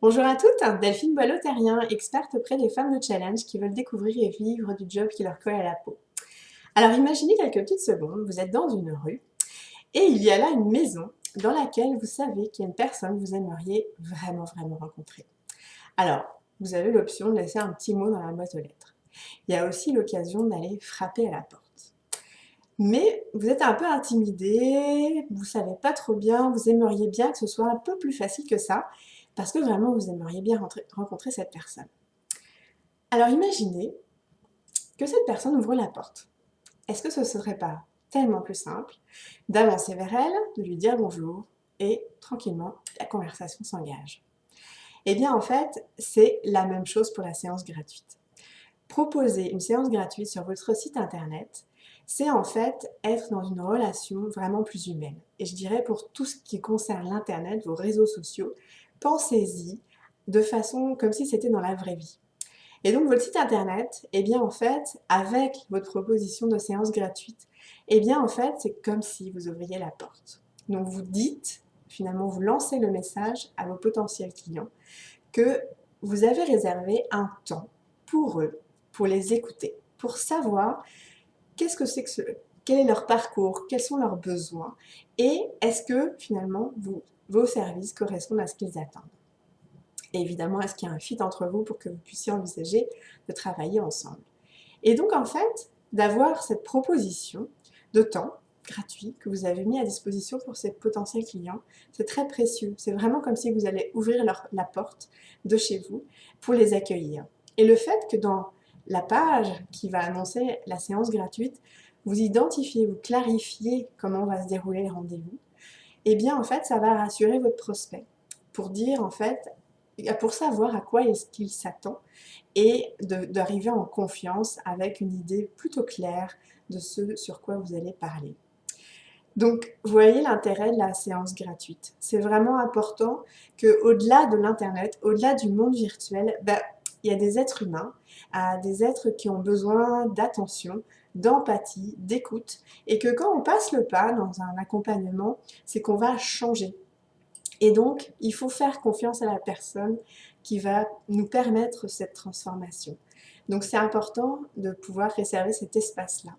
Bonjour à toutes, Delphine Boileau-Terrien, experte auprès des femmes de challenge qui veulent découvrir et vivre du job qui leur colle à la peau. Alors imaginez quelques petites secondes, vous êtes dans une rue et il y a là une maison dans laquelle vous savez qu'il y a une personne que vous aimeriez vraiment rencontrer. Alors, vous avez l'option de laisser un petit mot dans la boîte aux lettres. Il y a aussi l'occasion d'aller frapper à la porte. Mais vous êtes un peu intimidé, vous savez pas trop bien, vous aimeriez bien que ce soit un peu plus facile que ça, parce que vraiment vous aimeriez bien rencontrer cette personne. Alors imaginez que cette personne ouvre la porte. Est-ce que ce serait pas tellement plus simple d'avancer vers elle, de lui dire bonjour, et tranquillement, la conversation s'engage? Eh bien en fait, c'est la même chose pour la séance gratuite. Proposer une séance gratuite sur votre site internet, c'est en fait être dans une relation vraiment plus humaine. Et je dirais pour tout ce qui concerne l'internet, vos réseaux sociaux, pensez-y de façon comme si c'était dans la vraie vie. Et donc votre site internet, eh bien en fait, avec votre proposition de séance gratuite, eh bien en fait, c'est comme si vous ouvriez la porte. Donc vous dites, finalement vous lancez le message à vos potentiels clients que vous avez réservé un temps pour eux, pour les écouter, pour savoir qu'est-ce que c'est que quel est leur parcours, quels sont leurs besoins et est-ce que finalement vos services correspondent à ce qu'ils attendent. Et évidemment, est-ce qu'il y a un fit entre vous pour que vous puissiez envisager de travailler ensemble. Et donc en fait, d'avoir cette proposition de temps gratuit que vous avez mis à disposition pour ces potentiels clients, c'est très précieux. C'est vraiment comme si vous allez ouvrir la porte de chez vous pour les accueillir. Et le fait que dans la page qui va annoncer la séance gratuite, vous identifiez, vous clarifiez comment va se dérouler le rendez-vous, eh bien en fait, ça va rassurer votre prospect pour dire en fait, pour savoir à quoi est-ce qu'il s'attend et d'arriver en confiance avec une idée plutôt claire de ce sur quoi vous allez parler. Donc, vous voyez l'intérêt de la séance gratuite. C'est vraiment important qu'au-delà de l'Internet, au-delà du monde virtuel, il y a des êtres humains, des êtres qui ont besoin d'attention, d'empathie, d'écoute, et que quand on passe le pas dans un accompagnement, c'est qu'on va changer. Et donc, il faut faire confiance à la personne qui va nous permettre cette transformation. Donc, c'est important de pouvoir réserver cet espace-là.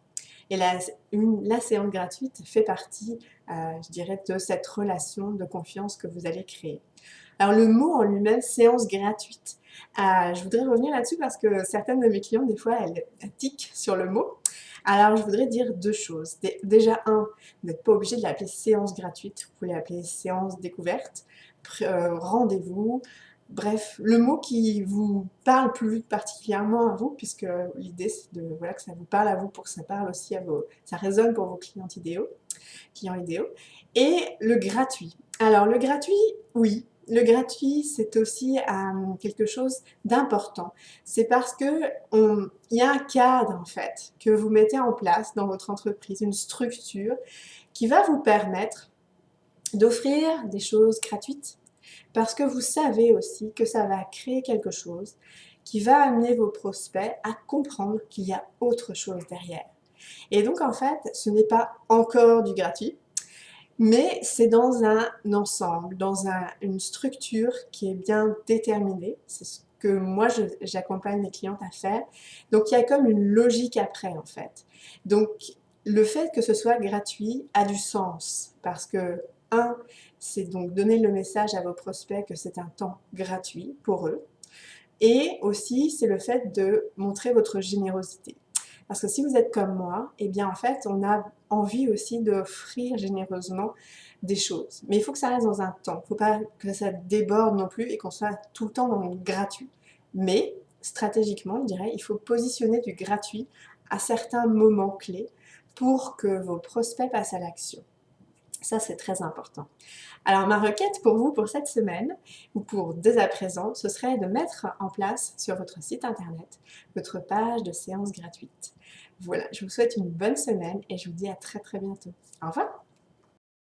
Et la séance gratuite fait partie, je dirais, de cette relation de confiance que vous allez créer. Alors le mot en lui-même, séance gratuite, je voudrais revenir là-dessus parce que certaines de mes clientes, des fois, elles tiquent sur le mot. Alors je voudrais dire deux choses. Déjà, un, vous n'êtes pas obligé de l'appeler séance gratuite, vous pouvez l'appeler séance découverte, rendez-vous, bref, le mot qui vous parle plus particulièrement à vous, puisque l'idée c'est de, voilà, que ça vous parle à vous pour que ça parle aussi à ça résonne pour vos clients idéaux, et le gratuit. Alors le gratuit, oui, le gratuit c'est aussi quelque chose d'important. C'est parce que il y a un cadre en fait que vous mettez en place dans votre entreprise, une structure qui va vous permettre d'offrir des choses gratuites parce que vous savez aussi que ça va créer quelque chose qui va amener vos prospects à comprendre qu'il y a autre chose derrière. Et donc en fait, ce n'est pas encore du gratuit, mais c'est dans un ensemble, dans une structure qui est bien déterminée. C'est ce que moi j'accompagne mes clientes à faire. Donc il y a comme une logique après en fait. Donc le fait que ce soit gratuit a du sens parce que c'est donc donner le message à vos prospects que c'est un temps gratuit pour eux. Et aussi, c'est le fait de montrer votre générosité. Parce que si vous êtes comme moi, eh bien en fait, on a envie aussi d'offrir généreusement des choses. Mais il faut que ça reste dans un temps. Il ne faut pas que ça déborde non plus et qu'on soit tout le temps dans le gratuit. Mais stratégiquement, je dirais, il faut positionner du gratuit à certains moments clés pour que vos prospects passent à l'action. Ça, c'est très important. Alors, ma requête pour vous pour cette semaine, ou pour dès à présent, ce serait de mettre en place sur votre site internet votre page de séance gratuite. Voilà, je vous souhaite une bonne semaine et je vous dis à très bientôt. Au revoir!